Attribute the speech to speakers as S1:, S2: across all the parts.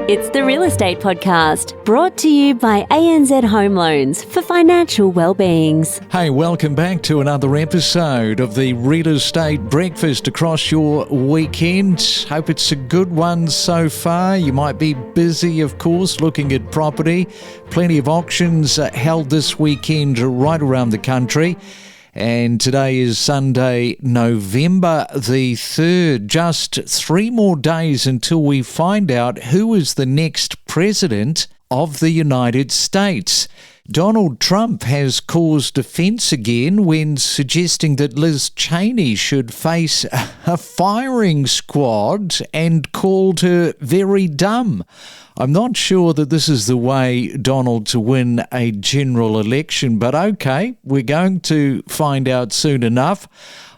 S1: It's the Real Estate Podcast, brought to you by ANZ Home Loans for financial well-beings.
S2: Hey, welcome back to another episode of the Real Estate Breakfast across your weekend. Hope it's a good one so far. You might be busy, of course, looking at property. Plenty of auctions held this weekend right around the country. And today is Sunday, November the 3rd. Just 3 more days until we find out who is the next president of the United States. Donald Trump has caused offence again when suggesting that Liz Cheney should face a firing squad and called her very dumb. I'm not sure that this is the way, Donald, to win a general election, but okay, we're going to find out soon enough.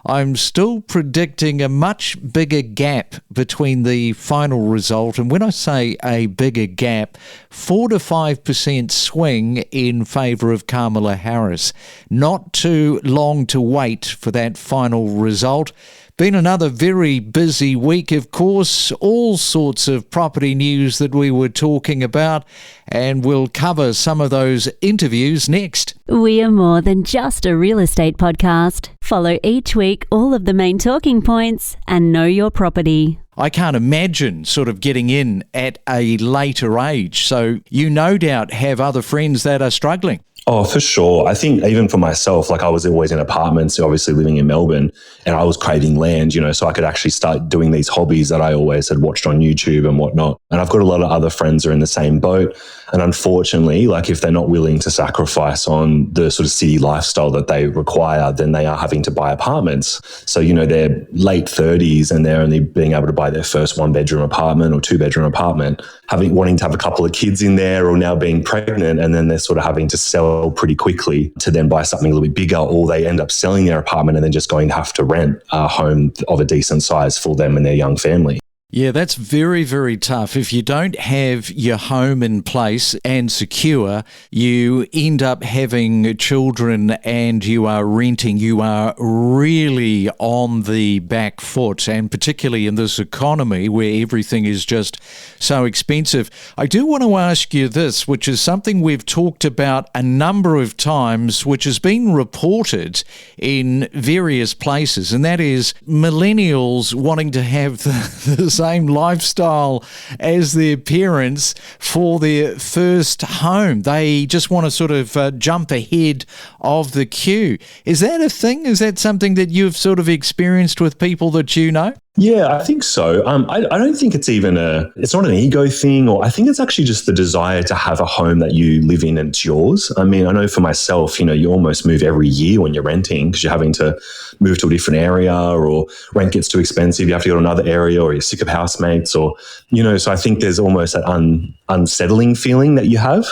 S2: I'm still predicting a much bigger gap between the final result, and when I say a bigger gap, 4 to 5% swing in favour of Kamala Harris. Not too long to wait for that final result. Been another very busy week, of course, all sorts of property news that we were talking about, and we'll cover some of those interviews next.
S1: We are more than just a real estate podcast. Follow each week all of the main talking points and know your property.
S2: I can't imagine sort of getting in at a later age, so you no doubt have other friends that are struggling.
S3: Oh, for sure. I think even for myself, like I was always in apartments, obviously living in Melbourne, and I was craving land, so I could actually start doing these hobbies that I always had watched on YouTube and whatnot. And I've got a lot of other friends who are in the same boat. And unfortunately, like if they're not willing to sacrifice on the sort of city lifestyle that they require, then they are having to buy apartments. So, they're late 30s and they're only being able to buy their first 1-bedroom apartment or 2-bedroom apartment, wanting to have a couple of kids in there or now being pregnant, and then they're sort of having to sell pretty quickly to then buy something a little bit bigger, or they end up selling their apartment and then just going to have to rent a home of a decent size for them and their young family.
S2: Yeah, that's very, very tough. If you don't have your home in place and secure, you end up having children and you are renting. You are really on the back foot, and particularly in this economy where everything is just so expensive. I do want to ask you this, which is something we've talked about a number of times, which has been reported in various places, and that is millennials wanting to have the same lifestyle as their parents for their first home. They just want to sort of jump ahead of the queue. Is that a thing? Is that something that you've sort of experienced with people that you know?
S3: Yeah, I think so. I don't think it's even it's not an ego thing, or I think it's actually just the desire to have a home that you live in and it's yours. I mean, I know for myself, you almost move every year when you're renting because you're having to move to a different area, or rent gets too expensive, you have to go to another area, or you're sick of housemates, or, so I think there's almost that unsettling feeling that you have.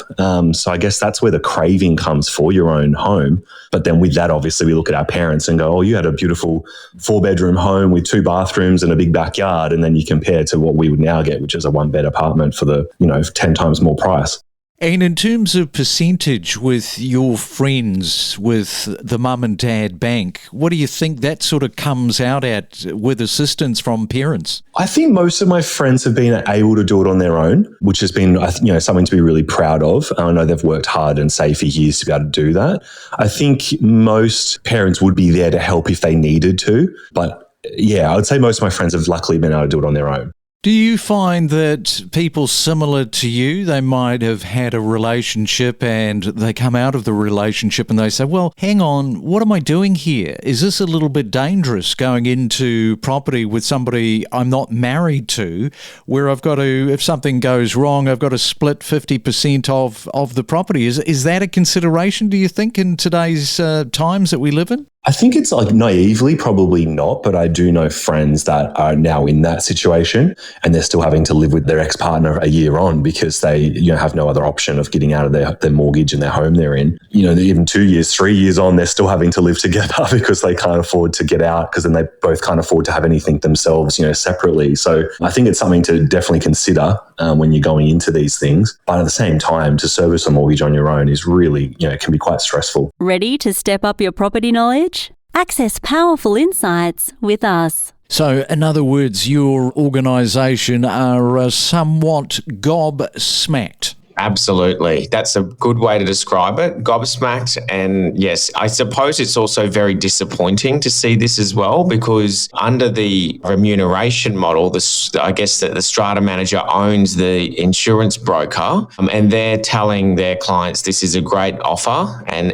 S3: So I guess that's where the craving comes for your own home. But then with that, obviously, we look at our parents and go, oh, you had a beautiful 4-bedroom home with 2 bathrooms and a big backyard. And then you compare to what we would now get, which is a 1-bed apartment for the, 10 times more price.
S2: And in terms of percentage with your friends, with the mum and dad bank, what do you think that sort of comes out at with assistance from parents?
S3: I think most of my friends have been able to do it on their own, which has been, something to be really proud of. I know they've worked hard and saved for years to be able to do that. I think most parents would be there to help if they needed to. But yeah, I would say most of my friends have luckily been able to do it on their own.
S2: Do you find that people similar to you, they might have had a relationship and they come out of the relationship and they say, well, hang on, what am I doing here? Is this a little bit dangerous going into property with somebody I'm not married to, where I've got to, if something goes wrong, I've got to split 50% of the property? Is that a consideration, do you think, in today's times that we live in?
S3: I think it's like naively, probably not, but I do know friends that are now in that situation and they're still having to live with their ex-partner a year on because they have no other option of getting out of their mortgage and their home they're in. Even 2 years, 3 years on, they're still having to live together because they can't afford to get out, because then they both can't afford to have anything themselves, separately. So I think it's something to definitely consider when you're going into these things. But at the same time, to service a mortgage on your own is really, can be quite stressful.
S1: Ready to step up your property knowledge? Access powerful insights with us.
S2: So, in other words, your organisation are somewhat gobsmacked.
S4: Absolutely. That's a good way to describe it. Gobsmacked. And yes, I suppose it's also very disappointing to see this as well, because under the remuneration model, I guess that the strata manager owns the insurance broker, and they're telling their clients this is a great offer and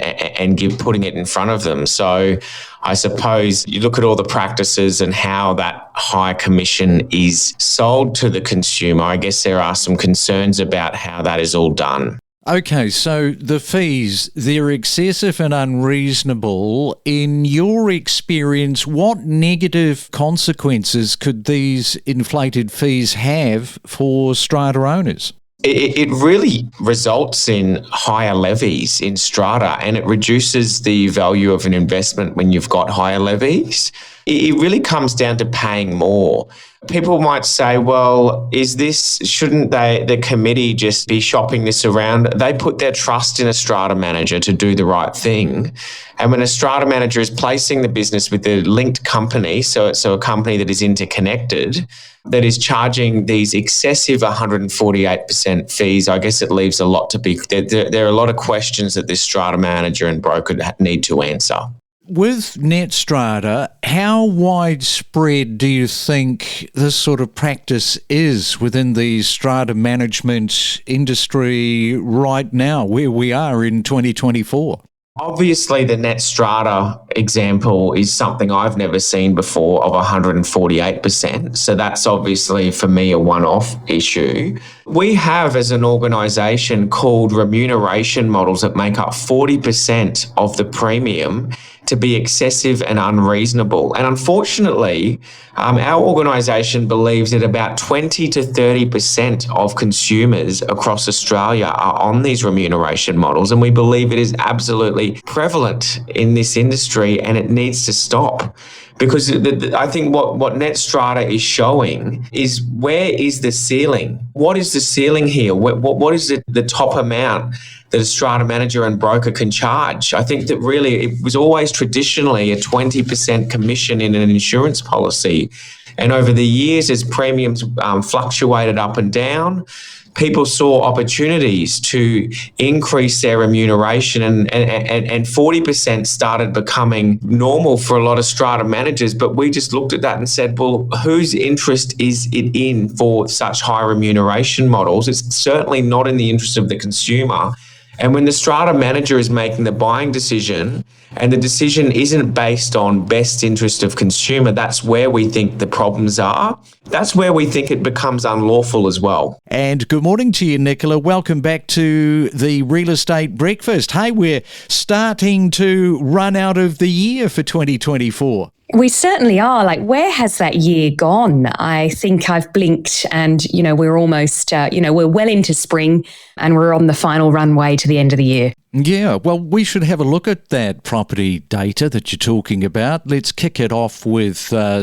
S4: putting it in front of them. So I suppose you look at all the practices and how that high commission is sold to the consumer. I guess there are some concerns about how that is all done.
S2: Okay, so the fees, they're excessive and unreasonable. In your experience, what negative consequences could these inflated fees have for strata owners?
S4: It really results in higher levies in strata, and it reduces the value of an investment when you've got higher levies. It really comes down to paying more. People might say, well, shouldn't the committee just be shopping this around? They put their trust in a strata manager to do the right thing. And when a strata manager is placing the business with a linked company, so a company that is interconnected, that is charging these excessive 148% fees, I guess it leaves a lot to be. There are a lot of questions that this strata manager and broker need to answer.
S2: With net strata, how widespread do you think this sort of practice is within the strata management industry right now, where we are in 2024?
S4: Obviously, the net strata example is something I've never seen before of 148%. So that's obviously, for me, a one-off issue. We have, as an organisation, called remuneration models that make up 40% of the premium to be excessive and unreasonable. And unfortunately, our organisation believes that about 20 to 30% of consumers across Australia are on these remuneration models, and we believe it is absolutely prevalent in this industry and it needs to stop. Because I think what net strata is showing is, where is the ceiling? What is the ceiling here? What is the top amount that a strata manager and broker can charge? I think that really it was always traditionally a 20% commission in an insurance policy. And over the years, as premiums fluctuated up and down, people saw opportunities to increase their remuneration, and 40% started becoming normal for a lot of strata managers. But we just looked at that and said, well, whose interest is it in for such high remuneration models? It's certainly not in the interest of the consumer. And when the strata manager is making the buying decision and the decision isn't based on best interest of consumer, that's where we think the problems are. That's where we think it becomes unlawful as well.
S2: And good morning to you, Nicola. Welcome back to the Real Estate Breakfast. Hey, we're starting to run out of the year for 2024.
S5: We certainly are. Like, where has that year gone? I think I've blinked and, we're almost, we're well into spring and we're on the final runway to the end of the year.
S2: Yeah, well, we should have a look at that property data that you're talking about. Let's kick it off with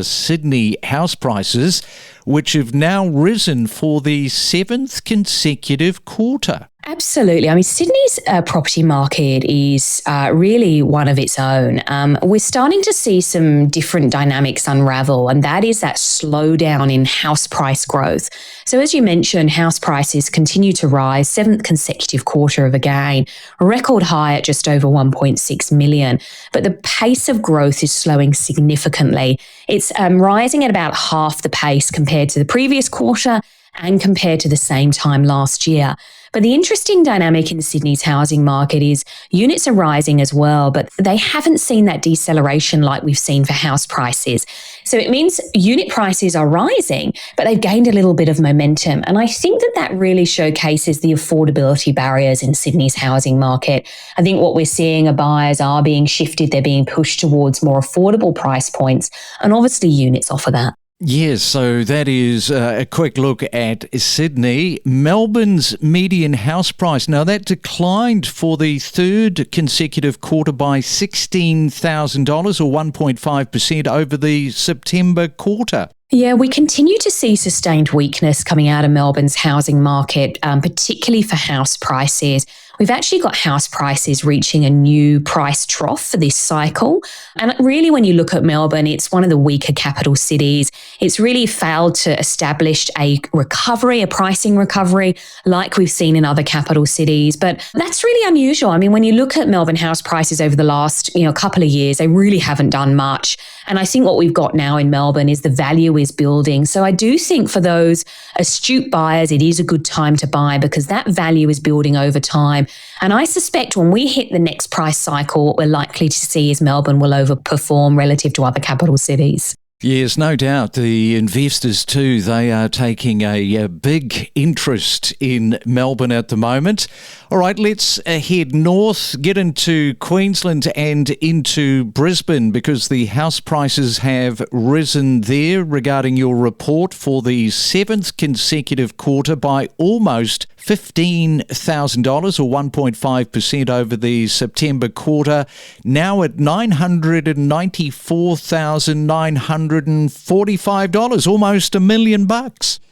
S2: Sydney house prices, which have now risen for the 7th consecutive quarter.
S5: Absolutely. I mean, Sydney's property market is really one of its own. We're starting to see some different dynamics unravel, and that is that slowdown in house price growth. So as you mentioned, house prices continue to rise, 7th consecutive quarter of a gain, a record high at just over 1.6 million. But the pace of growth is slowing significantly. It's rising at about half the pace compared to the previous quarter and compared to the same time last year. But the interesting dynamic in Sydney's housing market is units are rising as well, but they haven't seen that deceleration like we've seen for house prices. So it means unit prices are rising, but they've gained a little bit of momentum. And I think that really showcases the affordability barriers in Sydney's housing market. I think what we're seeing are buyers are being shifted, they're being pushed towards more affordable price points, and obviously units offer that.
S2: Yes, so that is a quick look at Sydney. Melbourne's median house price, now that declined for the 3rd consecutive quarter by $16,000 or 1.5% over the September quarter.
S5: Yeah, we continue to see sustained weakness coming out of Melbourne's housing market, particularly for house prices. we've actually got house prices reaching a new price trough for this cycle. And really, when you look at Melbourne, it's one of the weaker capital cities. It's really failed to establish a recovery, a pricing recovery like we've seen in other capital cities. But that's really unusual. I mean, when you look at Melbourne house prices over the last, couple of years, they really haven't done much. And I think what we've got now in Melbourne is the value is building. So I do think for those astute buyers, it is a good time to buy because that value is building over time. And I suspect when we hit the next price cycle, what we're likely to see is Melbourne will overperform relative to other capital cities.
S2: Yes, no doubt. The investors too, they are taking a big interest in Melbourne at the moment. All right, let's head north, get into Queensland and into Brisbane because the house prices have risen there regarding your report for the 7th consecutive quarter by almost $15,000 or 1.5% over the September quarter, now at $994,945, almost $1 million.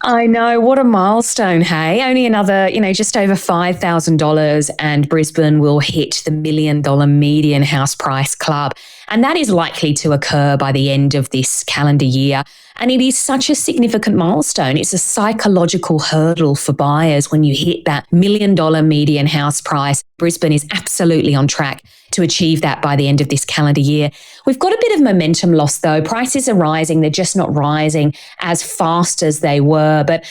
S5: I know, what a milestone, hey? Only another, just over $5,000 and Brisbane will hit the $1 million median house price club. And that is likely to occur by the end of this calendar year. And it is such a significant milestone. It's a psychological hurdle for buyers when you hit that $1 million median house price. Brisbane is absolutely on track to achieve that by the end of this calendar year. We've got a bit of momentum loss though. Prices are rising. They're just not rising as fast as they were. But,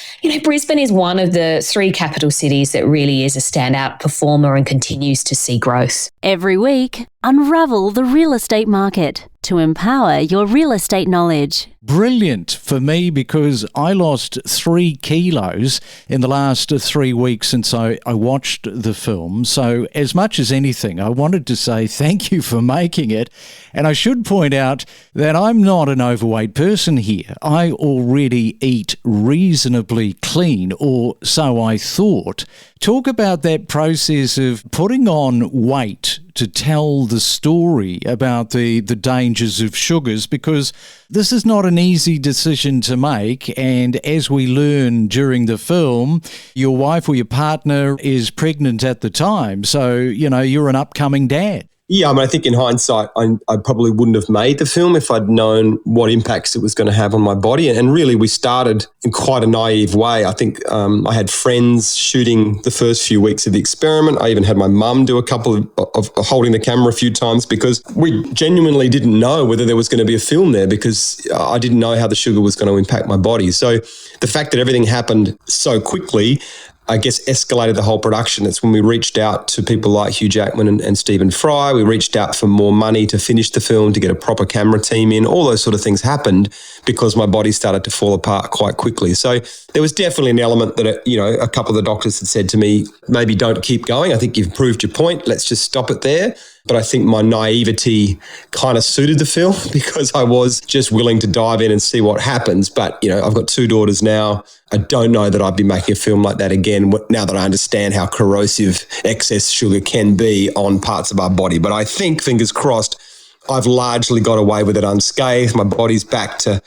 S5: Brisbane is one of the 3 capital cities that really is a standout performer and continues to see growth.
S1: Every week, unravel the real estate market to empower your real estate knowledge.
S2: Brilliant for me because I lost 3 kilos in the last 3 weeks since I watched the film. So as much as anything, I wanted to say thank you for making it. And I should point out that I'm not an overweight person here. I already eat reasonably clean, or so I thought. Talk about that process of putting on weight to tell the story about the dangers of sugars, because this is not an easy decision to make. And as we learn during the film, your wife or your partner is pregnant at the time. So, you're an upcoming dad.
S6: Yeah, I think in hindsight, I probably wouldn't have made the film if I'd known what impacts it was going to have on my body. And really, we started in quite a naive way. I think I had friends shooting the first few weeks of the experiment. I even had my mum do a couple of holding the camera a few times because we genuinely didn't know whether there was going to be a film there because I didn't know how the sugar was going to impact my body. So the fact that everything happened so quickly, I guess, escalated the whole production. It's when we reached out to people like Hugh Jackman and Stephen Fry. We reached out for more money to finish the film, to get a proper camera team in. All those sort of things happened because my body started to fall apart quite quickly. So there was definitely an element that, a couple of the doctors had said to me, maybe don't keep going. I think you've proved your point. Let's just stop it there. But I think my naivety kind of suited the film because I was just willing to dive in and see what happens. But, I've got 2 daughters now. I don't know that I'd be making a film like that again now that I understand how corrosive excess sugar can be on parts of our body. But I think, fingers crossed, I've largely got away with it unscathed. My body's back to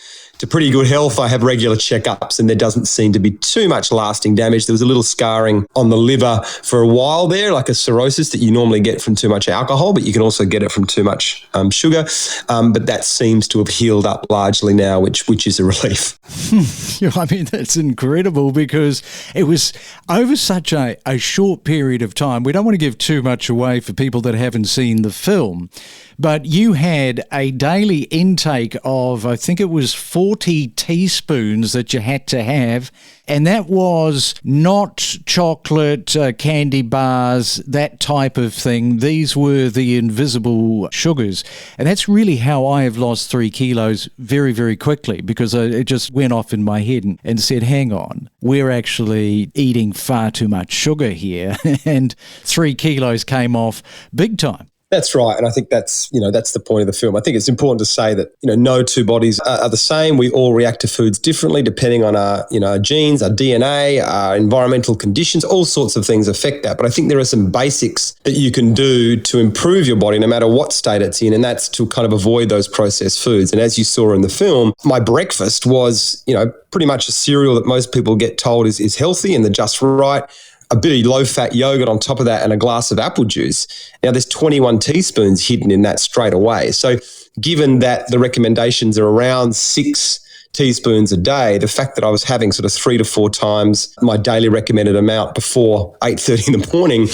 S6: pretty good health. I have regular checkups and there doesn't seem to be too much lasting damage. There was a little scarring on the liver for a while there, like a cirrhosis that you normally get from too much alcohol, but you can also get it from too much sugar. But that seems to have healed up largely now, which is a relief.
S2: I mean, that's incredible because it was over such a short period of time. We don't want to give too much away for people that haven't seen the film, but you had a daily intake of, I think it was 40 teaspoons that you had to have, and that was not chocolate, candy bars, that type of thing. These were the invisible sugars. And that's really how I have lost 3 kilos very, very quickly because it just went off in my head and said, hang on, we're actually eating far too much sugar here. And 3 kilos came off big time.
S6: That's right. And I think that's the point of the film. I think it's important to say that, no 2 bodies are the same. We all react to foods differently depending on our genes, our DNA, our environmental conditions, all sorts of things affect that. But I think there are some basics that you can do to improve your body no matter what state it's in. And that's to kind of avoid those processed foods. And as you saw in the film, my breakfast was, pretty much a cereal that most people get told is healthy and the just right. a bit of low-fat yogurt on top of that and a glass of apple juice. Now, there's 21 teaspoons hidden in that straight away. So given that the recommendations are around 6 teaspoons a day, the fact that I was having sort of 3 to 4 times my daily recommended amount before 8:30 in the morning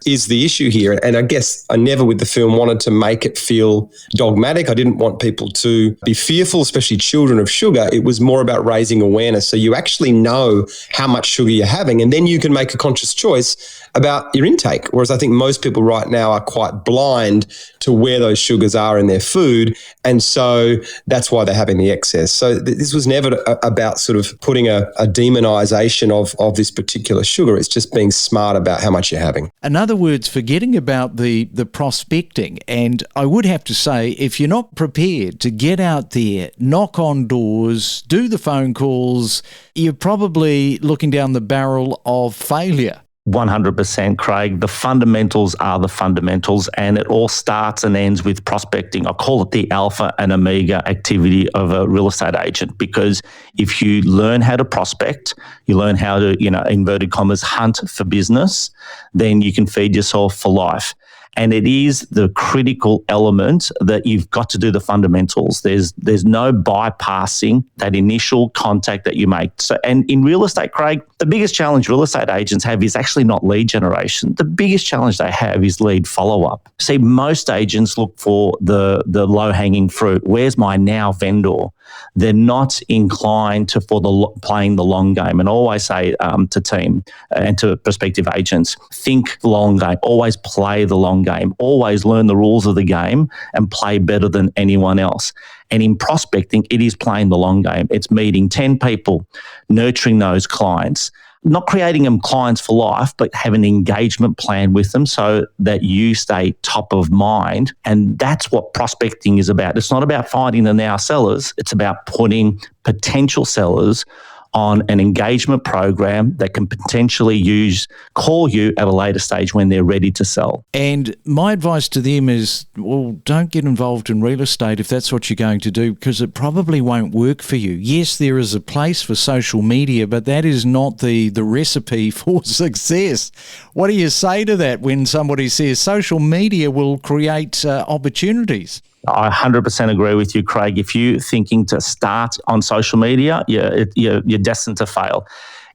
S6: is the issue here. And I guess I never with the film wanted to make it feel dogmatic. I didn't want people to be fearful, especially children, of sugar. It was more about raising awareness. So you actually know how much sugar you're having, and then you can make a conscious choice about your intake. Whereas I think most people right now are quite blind to where those sugars are in their food. And so that's why they're having the excess. So this was never about sort of putting a demonization of this particular sugar. It's just being smart about how much you're having.
S2: In other words, forgetting about the prospecting. And I would have to say, if you're not prepared to get out there, knock on doors, do the phone calls, you're probably looking down the barrel of failure.
S7: 100%, Craig. The fundamentals are the fundamentals, and it all starts and ends with prospecting. I call it the alpha and omega activity of a real estate agent, because if you learn how to prospect, you learn how to, inverted commas, hunt for business, then you can feed yourself for life. And it is the critical element that you've got to do the fundamentals. There's no bypassing that initial contact that you make. So, and in real estate, Craig, the biggest challenge real estate agents have is actually not lead generation. The biggest challenge they have is lead follow-up. See, most agents look for the low-hanging fruit. Where's my now vendor? They're not inclined for playing the long game. And I always say to team and to prospective agents, think long game, always play the long game, always learn the rules of the game and play better than anyone else. And in prospecting, it is playing the long game. It's meeting 10 people, nurturing those clients, not creating them clients for life, but have an engagement plan with them so that you stay top of mind. And that's what prospecting is about. It's not about finding the now sellers. It's about putting potential sellers on an engagement program that can potentially call you at a later stage when they're ready to sell.
S2: And my advice to them is, well, don't get involved in real estate if that's what you're going to do, because it probably won't work for you. Yes, there is a place for social media, but that is not the recipe for success. What do you say to that when somebody says social media will create opportunities?
S7: I 100% agree with you, Craig. If you're thinking to start on social media, you're destined to fail.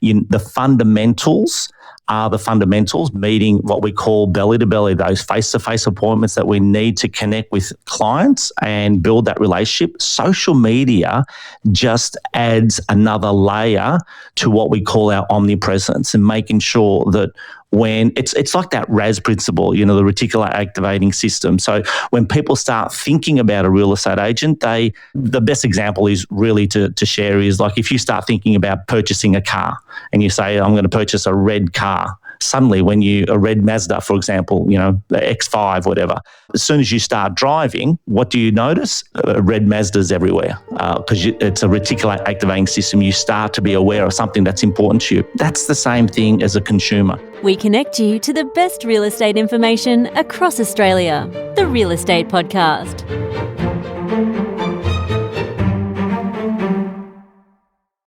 S7: The fundamentals are the fundamentals, meeting what we call belly to belly, those face-to-face appointments that we need to connect with clients and build that relationship. Social media just adds another layer to what we call our omnipresence, and making sure that when it's like that RAS principle, the reticular activating system. So when people start thinking about a real estate agent, the best example is really to share is like if you start thinking about purchasing a car and you say, I'm going to purchase a red car. Suddenly when a red Mazda, for example, the X5, whatever, as soon as you start driving, what do you notice? Red Mazdas everywhere, because it's a reticular activating system. You start to be aware of something that's important to you. That's the same thing as a consumer.
S1: We connect you to the best real estate information across Australia. The Real Estate Podcast.